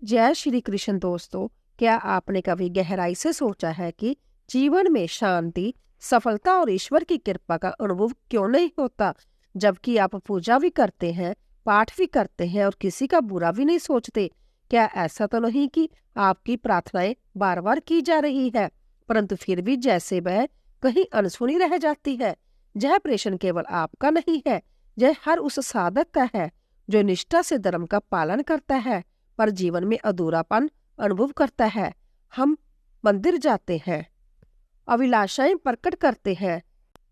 जय श्री कृष्ण दोस्तों। क्या आपने कभी गहराई से सोचा है कि जीवन में शांति, सफलता और ईश्वर की कृपा का अनुभव क्यों नहीं होता, जबकि आप पूजा भी करते हैं, पाठ भी करते हैं और किसी का बुरा भी नहीं सोचते? क्या ऐसा तो नहीं कि आपकी प्रार्थनाएं बार बार की जा रही है, परंतु फिर भी जैसे वह कहीं अनसुनी रह जाती है? यह प्रश्न केवल आपका नहीं है, यह हर उस साधक का है जो निष्ठा से धर्म का पालन करता है पर जीवन में अधूरापन अनुभव करता है। हम मंदिर जाते हैं, अभिलाषाएं प्रकट करते हैं,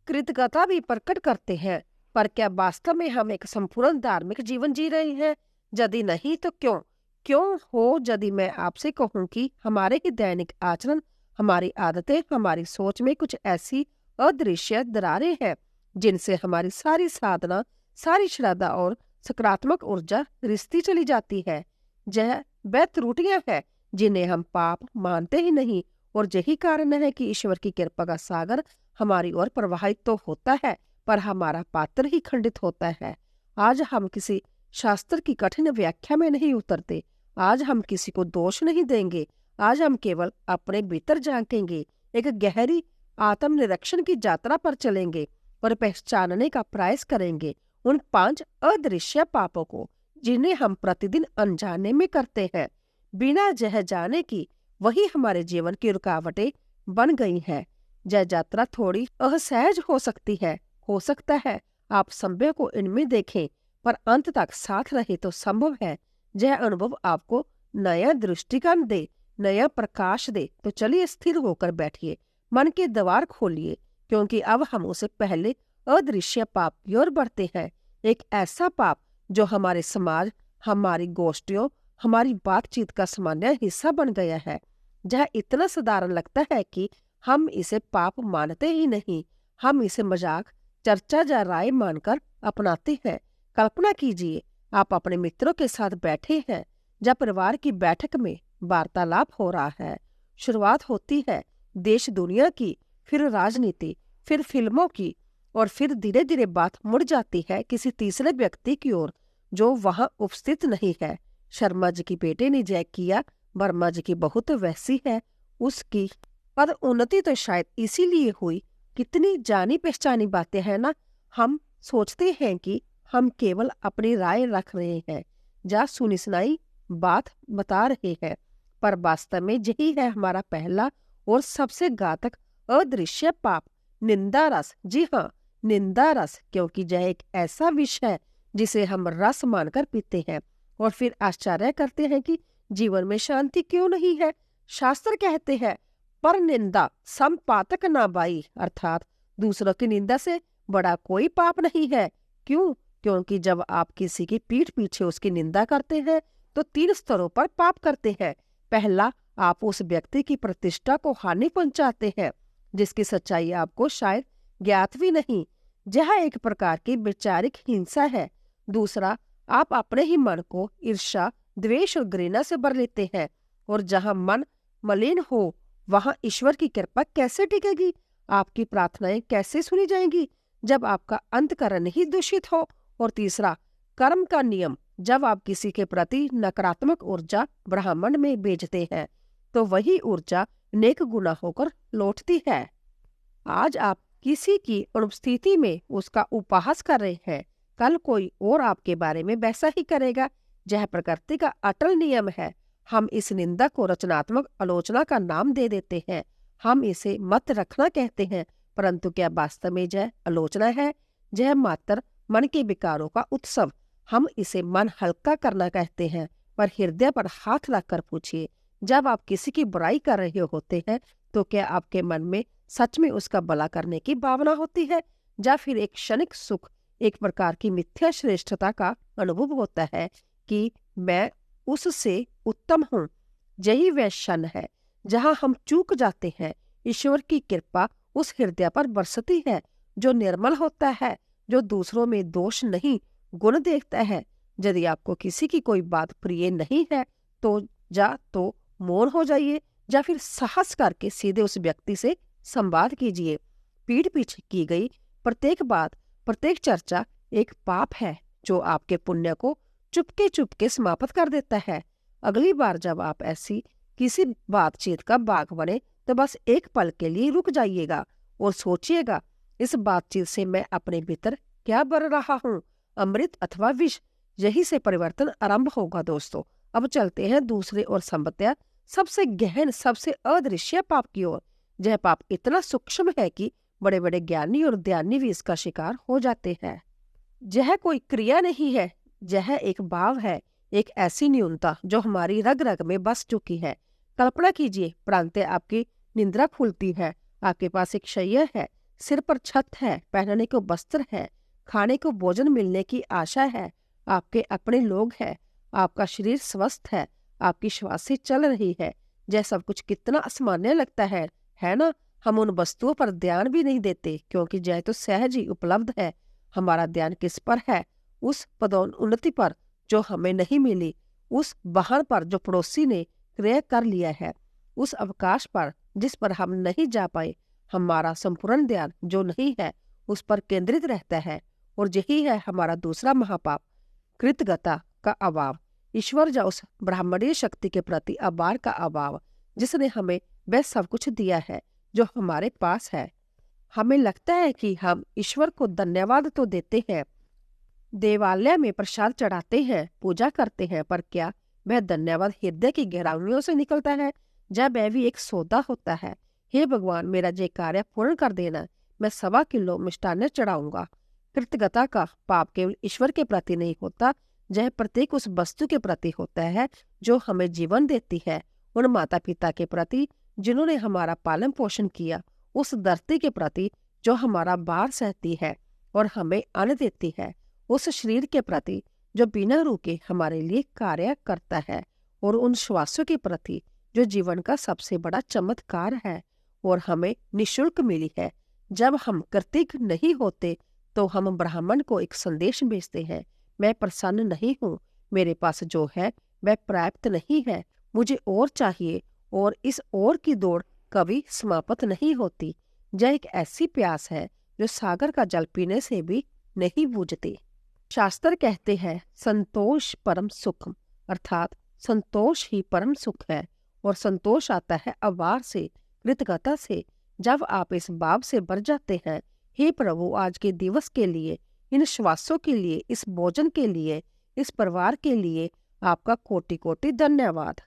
कृतज्ञता भी प्रकट करते हैं, पर क्या वास्तव में हम एक संपूर्ण धार्मिक जीवन जी रहे हैं? यदि नहीं तो क्यों? क्यों हो यदि मैं आपसे कहूं कि हमारे ही दैनिक आचरण, हमारी आदतें, हमारी सोच में कुछ ऐसी अदृश्य दरारें हैं जिनसे हमारी सारी साधना, सारी श्रद्धा और सकारात्मक ऊर्जा रिश्ती चली जाती है। यह वह त्रुटियां हैं जिन्हें हम पाप मानते ही नहीं, और यही कारण है कि ईश्वर की कृपा का सागर हमारी ओर प्रवाहित तो होता है पर हमारा पात्र ही खंडित होता है। आज हम किसी शास्त्र की कठिन व्याख्या में नहीं उतरते, आज हम किसी को दोष नहीं देंगे, आज हम केवल अपने भीतर झांकेंगे, एक गहरी आत्मनिरीक्षण की यात्रा पर चलेंगे और पहचानने का प्रयास करेंगे उन 5 अदृश्य पापों को जिन्हें हम प्रतिदिन अनजाने में करते हैं, बिना यह जाने कि वही हमारे जीवन की रुकावटें बन गई हैं। यह यात्रा थोड़ी असहज हो सकती है, हो सकता है आप समय को इनमें देखें, पर अंत तक साथ रहे तो संभव है यह अनुभव आपको नया दृष्टिकोण दे, नया प्रकाश दे। तो चलिए स्थिर होकर बैठिए, मन के द्वार खोलिए, क्योंकि अब हम उसे पहले अदृश्य पाप की ओर बढ़ते हैं। एक ऐसा पाप जो हमारे समाज, हमारी गोष्ठियों, हमारी बातचीत का सामान्य हिस्सा बन गया है। यह इतना साधारण लगता है कि हम इसे पाप मानते ही नहीं, हम इसे मजाक, चर्चा या राय मानकर अपनाते हैं। कल्पना कीजिए, आप अपने मित्रों के साथ बैठे हैं, जब परिवार की बैठक में वार्तालाप हो रहा है। शुरुआत होती है देश दुनिया की, फिर राजनीति, फिर फिल्मों की, और फिर धीरे धीरे बात मुड़ जाती है किसी तीसरे व्यक्ति की ओर जो वहां उपस्थित नहीं है। शर्मा जी की बेटे ने जय किया, वर्मा जी की बहू तो वैसी है, उसकी पद उन्नति तो शायद इसीलिए हुई। कितनी जानी पहचानी बातें हैं ना। हम सोचते हैं कि हम केवल अपनी राय रख रहे हैं या सुनी सुनाई बात बता रहे हैं, पर वास्तव में यही है हमारा पहला और सबसे घातक अदृश्य पाप, निंदा रस। जी हाँ, निंदा रस, क्योंकि यह एक ऐसा विष है जिसे हम रस मानकर पीते हैं और फिर आश्चर्य करते हैं कि जीवन में शांति क्यों नहीं है। शास्त्र कहते हैं, पर निंदा संपातक ना बाई, अर्थात दूसरों की निंदा से बड़ा कोई पाप नहीं है। क्यों? क्योंकि जब आप किसी की पीठ पीछे उसकी निंदा करते हैं तो 3 स्तरों पर पाप करते हैं। पहला, आप उस व्यक्ति की प्रतिष्ठा को हानि पहुंचाते हैं जिसकी सच्चाई आपको शायद ज्ञात भी नहीं। यह एक प्रकार की वैचारिक हिंसा है। दूसरा, आप अपने ही मन को ईर्ष्या, द्वेष और घृणा से भर लेते हैं, और जहां मन मलिन हो वहां ईश्वर की कृपा कैसे टिकेगी? आपकी प्रार्थनाएं कैसे सुनी जाएंगी जब आपका अंतःकरण ही दूषित हो? और तीसरा, कर्म का नियम, जब आप किसी के प्रति नकारात्मक ऊर्जा ब्रह्मांड में भेजते हैं तो वही ऊर्जा नेक गुना होकर लौटती है। आज आप किसी की अनुपस्थिति में उसका उपहास कर रहे हैं, कल कोई और आपके बारे में वैसा ही करेगा। यह प्रकृति का अटल नियम है। हम इस निंदा को रचनात्मक आलोचना का नाम दे देते हैं, हम इसे मत रखना कहते हैं, परंतु क्या वास्तव में यह आलोचना है? यह मात्र मन के विकारों का उत्सव। हम इसे मन हल्का करना कहते हैं, पर हृदय पर हाथ रखकर पूछिए, जब आप किसी की बुराई कर रहे होते हैं तो क्या आपके मन में सच में उसका भला करने की भावना होती है, या फिर एक क्षणिक सुख, एक प्रकार की मिथ्या श्रेष्ठता का अनुभव होता है कि मैं उससे उत्तम हूँ? यही वह क्षण है जहाँ हम चूक जाते हैं। ईश्वर की कृपा उस हृदय पर बरसती है जो निर्मल होता है, जो दूसरों में दोष नहीं गुण देखता है। यदि आपको किसी की कोई बात प्रिय नहीं है तो या तो मौन हो जाइए या फिर साहस करके सीधे उस व्यक्ति से संवाद कीजिए। पीठ पीछे की गई प्रत्येक बात, प्रत्येक चर्चा एक पाप है जो आपके पुण्य को चुपके चुपके समाप्त कर देता है। अगली बार जब आप ऐसी किसी बातचीत का भाग बने तो बस एक पल के लिए रुक जाइएगा और सोचिएगा, इस बातचीत से मैं अपने भीतर क्या भर रहा हूँ, अमृत अथवा विष। यही से परिवर्तन आरंभ होगा दोस्तों। अब चलते हैं दूसरे और संभवतः सबसे गहन, सबसे अदृश्य पाप की ओर। यह पाप इतना सूक्ष्म है कि बड़े बड़े ज्ञानी और ध्यानी भी इसका शिकार हो जाते हैं। यह कोई क्रिया नहीं है, यह एक भाव है, एक ऐसी न्यूनता जो हमारी रग रग में बस चुकी है। कल्पना कीजिए, प्रांतः आपकी निंद्रा खुलती है, आपके पास एक शैया है, सिर पर छत है, पहनने को वस्त्र है, खाने को भोजन मिलने की आशा है, आपके अपने लोग हैं, आपका शरीर स्वस्थ है, आपकी श्वासें चल रही है। यह सब कुछ कितना असामान्य लगता है ना? हम उन वस्तुओं पर ध्यान भी नहीं देते क्योंकि यह तो सहज ही उपलब्ध है। हमारा ध्यान किस पर है? उस पदोन्नति पर जो हमें नहीं मिली, उस वाहन पर जो पड़ोसी ने क्रय कर लिया है, उस अवकाश पर जिस पर हम नहीं जा पाए। हमारा संपूर्ण ध्यान जो नहीं है उस पर केंद्रित रहता है। और यही है हमारा दूसरा महापाप, कृतज्ञता का अभाव। ईश्वर या उस ब्राह्मणीय शक्ति के प्रति आभार का अभाव जिसने हमें वह सब कुछ दिया है जो हमारे पास है। हमें लगता है कि हम ईश्वर को धन्यवाद तो देते हैं, देवालय में प्रसाद चढ़ाते हैं, पूजा करते हैं, पर क्या वह धन्यवाद हृदय की गहराइयों से निकलता है? जब वह भी एक सौदा होता है, हे भगवान मेरा ये कार्य पूर्ण कर देना, मैं 1.25 किलो मिष्टान्न चढ़ाऊंगा। कृतज्ञता का पाप केवल ईश्वर के प्रति नहीं होता, यह प्रत्येक उस वस्तु के प्रति होता है जो हमें जीवन देती है, उन माता पिता के प्रति जिन्होंने हमारा पालन पोषण किया, उस धरती के प्रति जो हमारा भार सहती है और हमें अन्न देती है, उस शरीर के प्रति जो बिना रुके हमारे लिए कार्य करता है, और उन श्वासों के प्रति जो जीवन का सबसे बड़ा चमत्कार है और हमें निःशुल्क मिली है। जब हम कृतज्ञ नहीं होते तो हम ब्राह्मण को एक संदेश भेजते हैं, मैं प्रसन्न नहीं हूँ, मेरे पास जो है वह पर्याप्त नहीं है, मुझे और चाहिए, और इस और की दौड़ कभी समाप्त नहीं होती। यह एक ऐसी प्यास है जो सागर का जल पीने से भी नहीं बुझती। शास्त्र कहते हैं संतोष परम सुख, अर्थात संतोष ही परम सुख है, और संतोष आता है आभार से, कृतज्ञता से। जब आप इस भाव से भर जाते हैं, हे प्रभु आज के दिवस के लिए, इन श्वासों के लिए, इस भोजन के लिए, इस परिवार के लिए आपका कोटि कोटि धन्यवाद,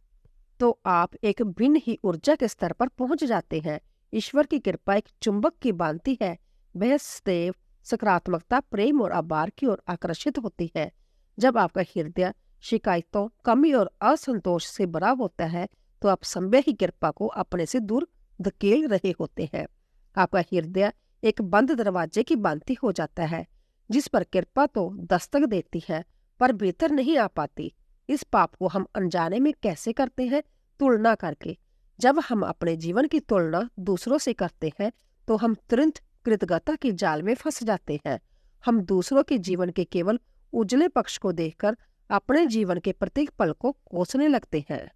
तो आप एक भिन्न ही ऊर्जा के स्तर पर पहुंच जाते हैं। ईश्वर की कृपा एक चुंबक की भांति है, वह सदैव सकारात्मकता, प्रेम और आभार की ओर आकर्षित होती है। जब आपका हृदय शिकायतों, कमी और असंतोष से भरा होता है तो आप संभव ही कृपा को अपने से दूर धकेल रहे होते हैं। आपका हृदय एक बंद दरवाजे की भांति हो जाता है जिस पर कृपा तो दस्तक देती है पर भीतर नहीं आ पाती। इस पाप को हम अनजाने में कैसे करते हैं? तुलना करके। जब हम अपने जीवन की तुलना दूसरों से करते हैं तो हम तुरंत कृतज्ञता की जाल में फंस जाते हैं। हम दूसरों के जीवन के केवल उजले पक्ष को देखकर अपने जीवन के प्रत्येक पल को कोसने लगते हैं।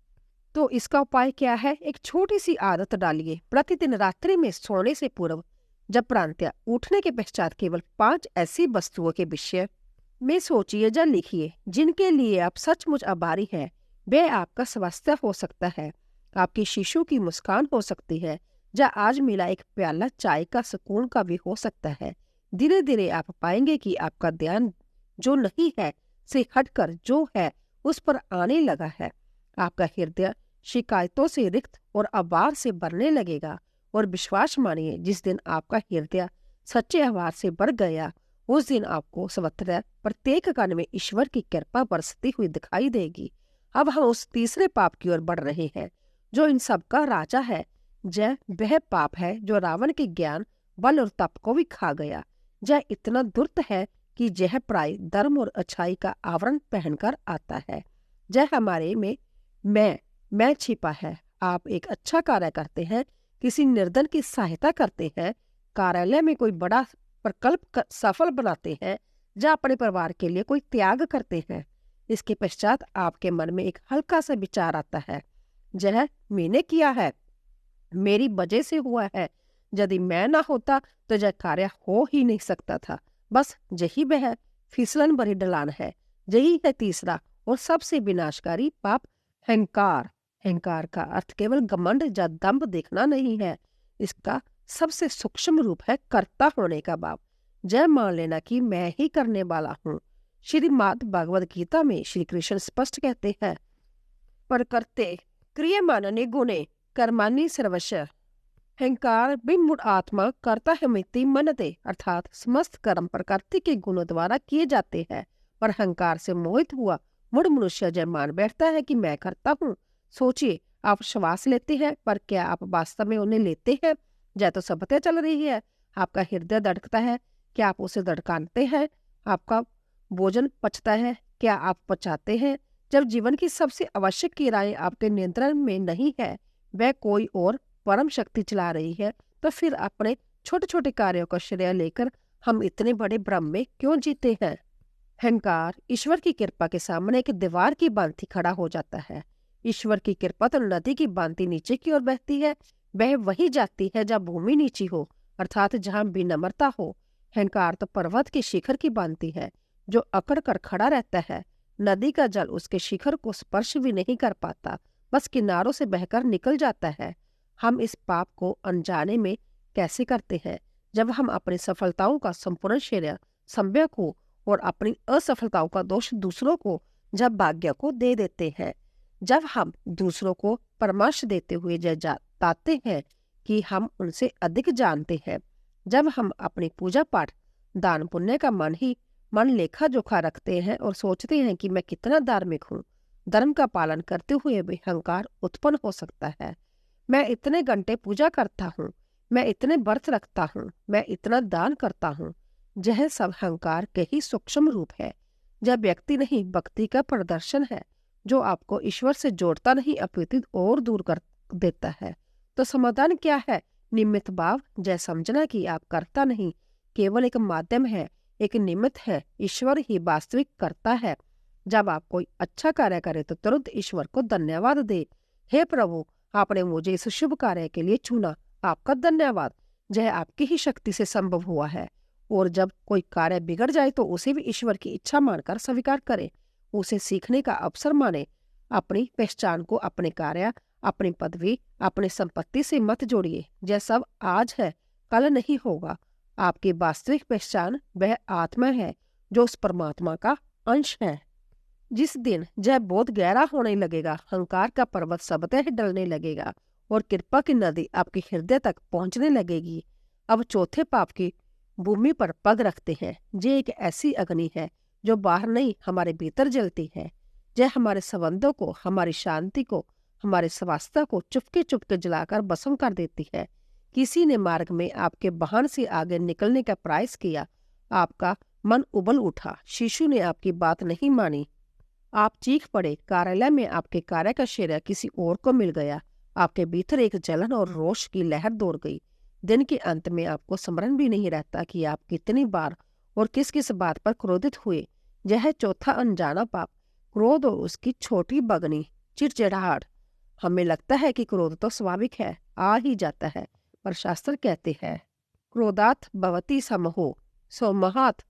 तो इसका उपाय क्या है? एक छोटी सी आदत डालिए। प्रतिदिन रात्रि में सोने से पूर्व जब प्रांतः उठने के पश्चात केवल 5 ऐसी वस्तुओं के विषय में सोचिए या लिखिए जिनके लिए आप सचमुच आभारी हैं। वह आपका स्वास्थ्य हो सकता है, आपकी शिशु की मुस्कान हो सकती है, या आज मिला एक प्याला चाय का सुकून का भी हो सकता है। धीरे धीरे आप पाएंगे कि आपका ध्यान जो नहीं है से हटकर जो है उस पर आने लगा है। आपका हृदय शिकायतों से रिक्त और आभार से भरने लगेगा, और विश्वास मानिए जिस दिन आपका हृदय सच्चे आभार से भर गया उस दिन आपको सर्वत्र प्रत्येक कण में ईश्वर की कृपा बरसती हुई दिखाई देगी। अब हम उस तीसरे पाप की ओर बढ़ रहे हैं जो इन सब का राजा है। यह वह पाप है जो रावण के ज्ञान, बल और तप को भी खा गया। यह इतना दुर्त है कि यह प्राय धर्म और अच्छाई का आवरण पहनकर आता है। यह हमारे में मैं छिपा है। आप एक अच्छा कार्य करते हैं, किसी निर्धन की सहायता करते हैं, कार्यालय में कोई बड़ा प्रकल्प सफल बनाते हैं, या अपने परिवार के लिए कोई त्याग करते हैं। इसके पश्चात आपके मन में एक हल्का सा विचार आता है, यह मैंने किया है, मेरी वजह से हुआ है, यदि मैं ना होता तो यह कार्य हो ही नहीं सकता था। बस यही वह फिसलन भरी ढलान है। यही है तीसरा और सबसे विनाशकारी पाप अहंकार। अहंकार का अर्थ केवल घमंड या दंभ देखना नहीं है। इसका सबसे सूक्ष्म रूप है कर्ता होने का भाव। जय मान लेना कि मैं ही करने वाला हूँ। श्रीमद् भगवद गीता में श्री कृष्ण स्पष्ट कहते हैं, पर करते क्रियमानने गुणे कर्माणि सर्वश। अहंकार विमूढ़ आत्मा करता है मिति मनते, अर्थात समस्त कर्म प्रकृति के गुणों द्वारा किए जाते हैं। पर अहंकार से मोहित हुआ मूढ़ मनुष्य जय मान बैठता है कि मैं करता हूँ। सोचिए, आप श्वास लेते हैं, पर क्या आप वास्तव में उन्हें लेते हैं? जय तो सबते चल रही है। आपका हृदय धड़कता है, क्या आप उसे धड़काते हैं? आपका भोजन पचता है, क्या आप पचाते हैं? जब जीवन की सबसे आवश्यक क्रियाएं आपके नियंत्रण में नहीं है, वह कोई और परम शक्ति चला रही है, तो फिर अपने छोटे छोटे कार्यों का श्रेय लेकर हम इतने बड़े भ्रम में क्यों जीते हैं? अहंकार ईश्वर की कृपा के सामने एक दीवार की भांति खड़ा हो जाता है। ईश्वर की कृपा तो नदी की भांति नीचे की ओर बहती है। वह वही जाती है जहाँ भूमि नीची हो, अर्थात जहाँ विनम्रता हो। अहंकार तो पर्वत के शिखर की भांति है, जो अकड़ कर खड़ा रहता है। नदी का जल उसके शिखर को स्पर्श भी नहीं कर पाता, बस किनारों से बहकर निकल जाता है। हम इस पाप को अनजाने में कैसे करते हैं, जब हम अपनी सफलताओं का संपूर्ण श्रेय संभव को और अपनी असफलताओं का दोष दूसरों को, जब भाग्य को दे देते हैं। जब हम दूसरों को परामर्श देते हुए जताते हैं कि हम उनसे अधिक जानते हैं। जब हम अपनी पूजा पाठ दान पुण्य का मन लेखा जोखा रखते हैं और सोचते हैं कि मैं कितना धार्मिक हूँ। धर्म का पालन करते हुए भी अहंकार उत्पन्न हो सकता है। मैं इतने घंटे पूजा करता हूँ, मैं इतने व्रत रखता हूँ, मैं इतना दान करता हूँ। यह सब अहंकार के ही सूक्ष्म रूप है। जब व्यक्ति नहीं, भक्ति का प्रदर्शन है, जो आपको ईश्वर से जोड़ता नहीं अपितु और दूर कर देता है। तो समाधान क्या है? निमित्त भाव। जय समझना कि आप करता नहीं, केवल एक माध्यम है, एक निमित्त है। ईश्वर ही वास्तविक करता है। जब आप कोई अच्छा कार्य करे तो तुरंत ईश्वर को धन्यवाद दे। हे प्रभु, आपने मुझे इस शुभ कार्य के लिए चुना, आपका धन्यवाद। यह आपकी ही शक्ति से संभव हुआ है। और जब कोई कार्य बिगड़ जाए तो उसे भी ईश्वर की इच्छा मानकर स्वीकार करें, उसे सीखने का अवसर माने। अपनी पहचान को अपने कार्य, अपनी पदवी, अपनी संपत्ति से मत जोड़िए। यह सब आज है, कल नहीं होगा। आपकी वास्तविक पहचान वह आत्मा है जो उस परमात्मा का अंश है। जिस दिन यह बोध गहरा होने लगेगा, अहंकार का पर्वत सबतः डलने लगेगा और कृपा की नदी आपके हृदय तक पहुंचने लगेगी। अब चौथे पाप की भूमि पर पग रखते हैं। ये एक ऐसी अग्नि है जो बाहर नहीं, हमारे भीतर जलती है। यह हमारे संबंधों को, हमारी शांति को, हमारे स्वास्थ्य को चुपके चुपके जलाकर भस्म कर देती है। किसी ने मार्ग में आपके वाहन से आगे निकलने का प्रयास किया, आपका मन उबल उठा, शिशु ने आपकी बात नहीं मानी, आप चीख पड़े, कार्यालय में आपके कार्य का श्रेय किसी और को मिल गया, आपके भीतर एक जलन और रोष की लहर दौड़ गई। दिन के अंत में आपको स्मरण भी नहीं रहता कि आप कितनी बार और किस किस बात पर क्रोधित हुए। यह चौथा अनजाना पाप, क्रोध और उसकी छोटी बगनी चिड़चिड़ाहट। हमें लगता है कि क्रोध तो स्वाभाविक है, आ ही जाता है, पर शास्त्र कहते हैं, क्रोधात भवति समहो सोमहात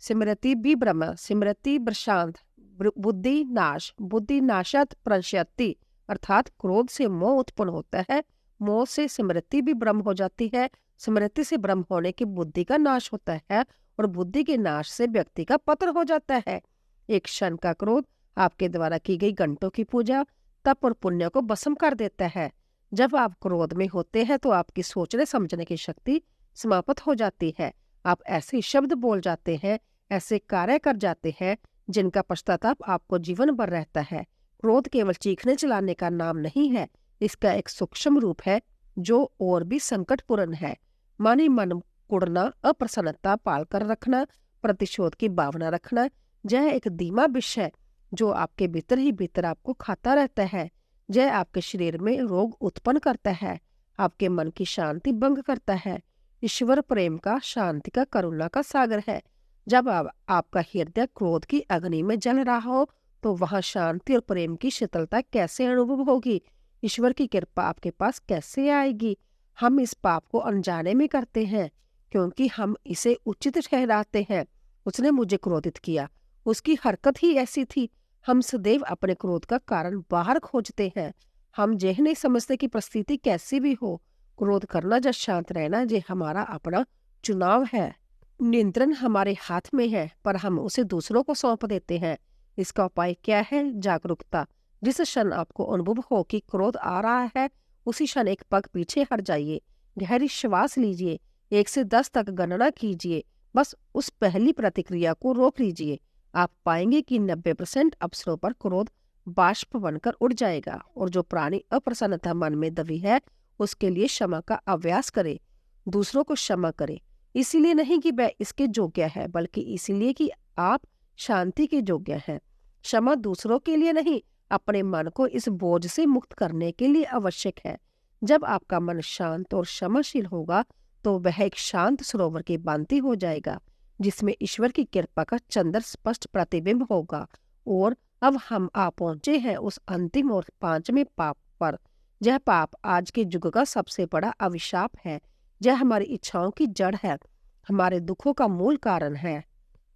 स्मृति विभ्रम स्मृति प्रशांत बुद्धि नाश बुद्धि नाशत प्रशयति। अर्थात क्रोध से मोह उत्पन्न होता है, मोह से स्मृति भी भ्रम हो जाती है, स्मृति से भ्रम होने की बुद्धि का नाश होता है और बुद्धि के नाश से व्यक्ति का पतन हो जाता है। एक क्षण का क्रोध आपके द्वारा की गई घंटों की पूजा, तप और पुण्य को भस्म कर देता है। जब आप क्रोध में होते हैं तो आपकी सोचने समझने की शक्ति समाप्त हो जाती है। आप ऐसे शब्द बोल जाते हैं, ऐसे कार्य कर जाते हैं जिनका पश्चाताप आपको जीवन भर रहता है। क्रोध केवल चीखने चिल्लाने का नाम नहीं है, इसका एक सूक्ष्म रूप है जो और भी संकटपूर्ण है। मन मन कुड़ना, अप्रसन्नता पालकर रखना, प्रतिशोध की भावना रखना, यह एक धीमा विष है जो आपके भीतर ही भीतर आपको खाता रहता है। यह आपके शरीर में रोग उत्पन्न करता है, आपके मन की शांति भंग करता है। ईश्वर प्रेम का, शांति का, करुणा का सागर है। जब आपका हृदय क्रोध की अग्नि में जल रहा हो तो वहां शांति और प्रेम की शीतलता कैसे अनुभव होगी? ईश्वर की कृपा आपके पास कैसे आएगी? हम इस पाप को अनजाने में करते हैं क्योंकि हम इसे उचित ठहराते हैं। उसने मुझे क्रोधित किया, उसकी हरकत ही ऐसी थी। हम सदैव अपने क्रोध का कारण बाहर खोजते हैं। हम यह नहीं समझते कि परिस्थिति कैसी भी हो, क्रोध करना या शांत रहना ये हमारा अपना चुनाव है। नियंत्रण हमारे हाथ में है, पर हम उसे दूसरों को सौंप देते हैं। इसका उपाय क्या है? जागरूकता। जिस क्षण आपको अनुभव हो कि क्रोध आ रहा है, उसी क्षण एक पग पीछे हट जाइए, गहरी श्वास लीजिए, 1 से 10 तक गणना कीजिए, बस उस पहली प्रतिक्रिया को रोक लीजिए। आप पाएंगे कि 90% अवसरों पर क्रोध बाष्प बनकर उड़ जाएगा, और जो पुरानी अप्रसन्नता मन में दबी है, उसके लिए क्षमा का अभ्यास करें। दूसरों को क्षमा करें, इसीलिए नहीं कि वह इसके योग्य है, बल्कि इसलिए कि आप शांति के योग्य हैं। क्षमा दूसरों के लिए नहीं, अपने मन को इस बोझ से मुक्त करने के लिए आवश्यक है। जब आपका मन शांत और क्षमाशील होगा, तो वह एक शांत सरोवर की भांति हो जाएगा, जिसमें ईश्वर की कृपा का चंद्र स्पष्ट प्रतिबिंब होगा। और अब हम आ पहुंचे हैं उस अंतिम और 5वें पाप पर। यह पाप आज के युग का सबसे बड़ा अभिशाप है। यह हमारी इच्छाओं की जड़ है, हमारे दुखों का मूल कारण है।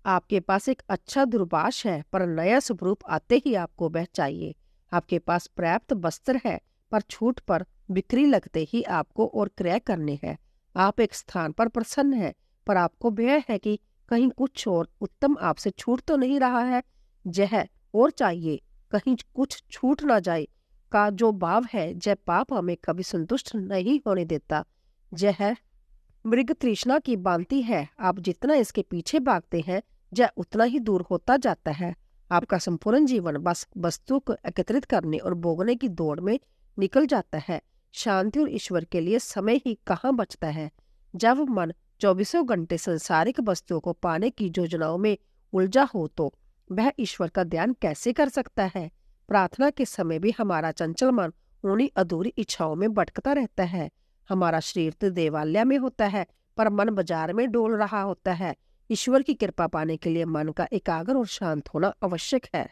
आपके पास एक अच्छा दूरभाष है, पर नया स्वरूप आते ही आपको वह चाहिए। आपके पास पर्याप्त वस्त्र है, पर छूट पर बिक्री लगते ही आपको और क्रय करने हैं। आप एक स्थान पर प्रसन्न है, पर आपको भय है कि कहीं कुछ और उत्तम आपसे छूट तो नहीं रहा है। यह और चाहिए, कहीं कुछ छूट ना जाए का जो भाव है, यह पाप हमें कभी संतुष्ट नहीं होने देता। यह मृग तृष्णा की भांति है। आप जितना इसके पीछे भागते हैं, यह उतना ही दूर होता जाता है। आपका संपूर्ण जीवन बस वस्तु को एकत्रित करने और भोगने की दौड़ में निकल जाता है। शांति और ईश्वर के लिए समय ही कहाँ बचता है। जब मन 24 घंटे संसारिक वस्तुओं को पाने की योजनाओं में उलझा हो, तो वह ईश्वर का ध्यान कैसे कर सकता है। प्रार्थना के समय भी हमारा चंचल मन उन्हीं अधूरी इच्छाओं में भटकता रहता है। हमारा शरीर तो देवालय में होता है, पर मन बाजार में डोल रहा होता है। ईश्वर की कृपा पाने के लिए मन का एकाग्र और शांत होना आवश्यक है,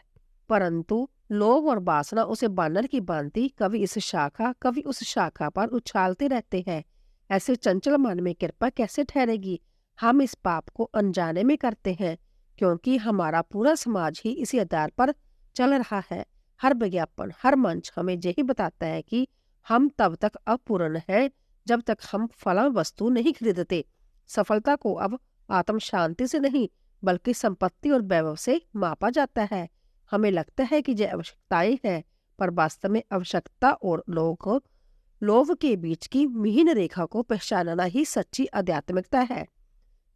परंतु लोभ और वासना उसे बानर की भांति कभी इस शाखा कभी उस शाखा पर उछालते रहते हैं। ऐसे चंचल मन में कृपा कैसे ठहरेगी? हम इस पाप को अनजाने में करते हैं, क्योंकि हमारा पूरा समाज ही इसी आधार पर चल रहा है। हर विज्ञापन, हर मंच हमें यही बताता है कि हम तब तक अपूर्ण हैं जब तक हम फला वस्तु नहीं खरीदते। सफलता को अब आत्म शांति से नहीं, बल्कि संपत्ति और वैभव से मापा जाता है। हमें लगता है कि यह आवश्यकताएं हैं, पर वास्तव में आवश्यकता और लोभ के बीच की महीन रेखा को पहचानना ही सच्ची आध्यात्मिकता है।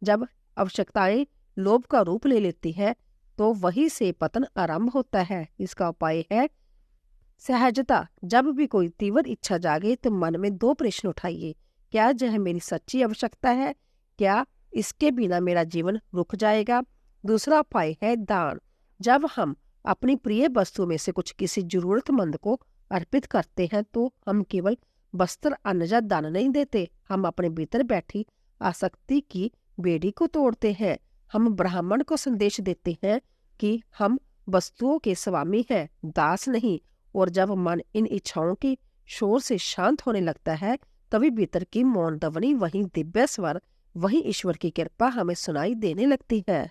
जब आवश्यकताएं लोभ का रूप ले लेती है, तो वही से पतन आरंभ होता है। इसका उपाय है सहजता। जब भी कोई तीव्र इच्छा जागे, तो मन में 2 प्रश्न उठाइए। क्या यह मेरी सच्ची आवश्यकता है? क्या इसके बिना मेरा जीवन रुक जाएगा? दूसरा उपाय है दान। जब हम अपनी प्रिय वस्तु में से कुछ किसी जरूरतमंद को अर्पित करते हैं, तो हम केवल वस्त्र अन्न या दान नहीं देते, हम अपने भीतर बैठी आसक्ति की बेड़ी को तोड़ते हैं। हम ब्राह्मण को संदेश देते हैं कि हम वस्तुओं के स्वामी हैं, दास नहीं। और जब मन इन इच्छाओं की शोर से शांत होने लगता है, तभी भीतर की मौन ध्वनि, वही दिव्य स्वर, वही ईश्वर की कृपा हमें सुनाई देने लगती है।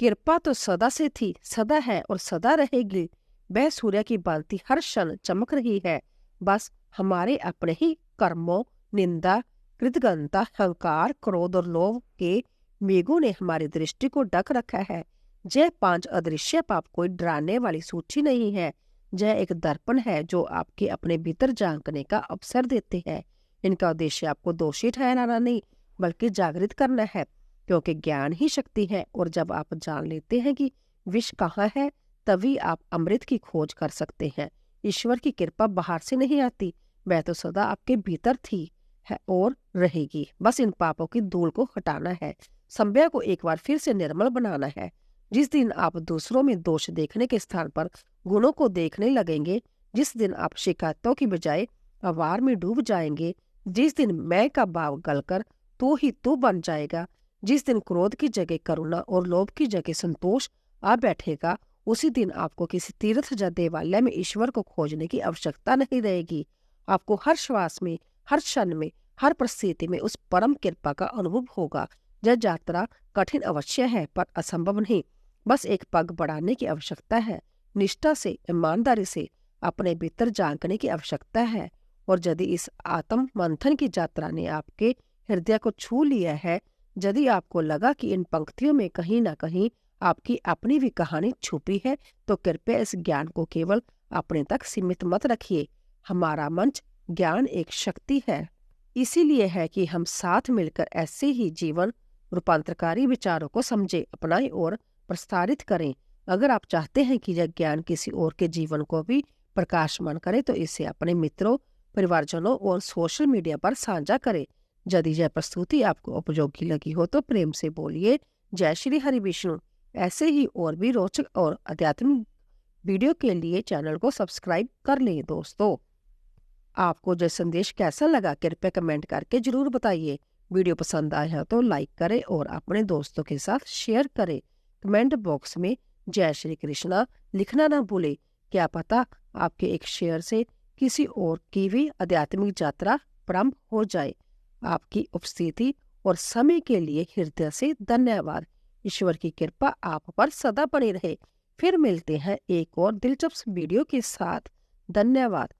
कृपा तो सदा से थी, सदा है और सदा रहेगी। वह सूर्य की भांति हर क्षण चमक रही है। बस हमारे अपने ही कर्मों, निंदा, कृतज्ञता, अहंकार, क्रोध और लोभ के मेघों ने हमारी दृष्टि को ढक रखा है। यह 5 अदृश्य पाप कोई डराने वाली सूची नहीं है। यह एक दर्पण है जो आपके अपने भीतर झांकने का अवसर देते हैं। इनका उद्देश्य आपको दोषी ठहराना नहीं, बल्कि जागृत करना है, क्योंकि ज्ञान ही शक्ति है। और जब आप जान लेते हैं कि विष कहाँ है, तभी आप अमृत की खोज कर सकते हैं। ईश्वर की कृपा बाहर से नहीं आती, वह तो सदा आपके भीतर थी, है और रहेगी। बस इन पापों की धूल को हटाना है, संभव को एक बार फिर से निर्मल बनाना है। जिस दिन आप दूसरों में दोष देखने के स्थान पर गुणों को देखने लगेंगे, जिस दिन आप शिकायतों की बजाय आवार में डूब जाएंगे, जिस दिन मैं का भाव गलकर तू ही तू बन जाएगा, जिस दिन क्रोध की जगह करुणा और लोभ की जगह संतोष आ बैठेगा, उसी दिन आपको किसी तीर्थ या देवालय में ईश्वर को खोजने की आवश्यकता नहीं रहेगी। आपको हर श्वास में, हर क्षण में, हर परिस्थिति में उस परम कृपा का अनुभव होगा। यह यात्रा कठिन अवश्य है, पर असंभव नहीं। बस एक पग बढ़ाने की आवश्यकता है। निष्ठा से, ईमानदारी से अपने भीतर झांकने की आवश्यकता है। और यदि इस आत्म मंथन की यात्रा ने आपके हृदय को छू लिया है, यदि आपको लगा कि इन पंक्तियों में कहीं ना कहीं आपकी अपनी भी कहानी छुपी है, तो कृपया इस ज्ञान को केवल अपने तक सीमित मत रखिए। हमारा मंच ज्ञान एक शक्ति है, इसीलिए है कि हम साथ मिलकर ऐसे ही जीवन रूपांतरकारी विचारों को समझे, अपनाएं और प्रसारित करें। अगर आप चाहते हैं कि यह ज्ञान किसी और के जीवन को भी प्रकाशमान करे, तो इसे अपने मित्रों, परिवारजनों और सोशल मीडिया पर साझा करें। यदि यह प्रस्तुति आपको उपयोगी लगी हो तो प्रेम से बोलिए जय श्री हरि विष्णु। ऐसे ही और भी रोचक और आध्यात्मिक वीडियो के लिए चैनल को सब्सक्राइब कर लें। दोस्तों, आपको यह संदेश कैसा लगा कृपया कमेंट करके जरूर बताइए। वीडियो पसंद आया तो लाइक करें और अपने दोस्तों के साथ शेयर करें। कमेंट बॉक्स में जय श्री कृष्णा लिखना ना भूले। क्या पता आपके एक शेयर से किसी और की भी आध्यात्मिक यात्रा प्रारंभ हो जाए। आपकी उपस्थिति और समय के लिए हृदय से धन्यवाद। ईश्वर की कृपा आप पर सदा बनी रहे। फिर मिलते हैं एक और दिलचस्प वीडियो के साथ। धन्यवाद।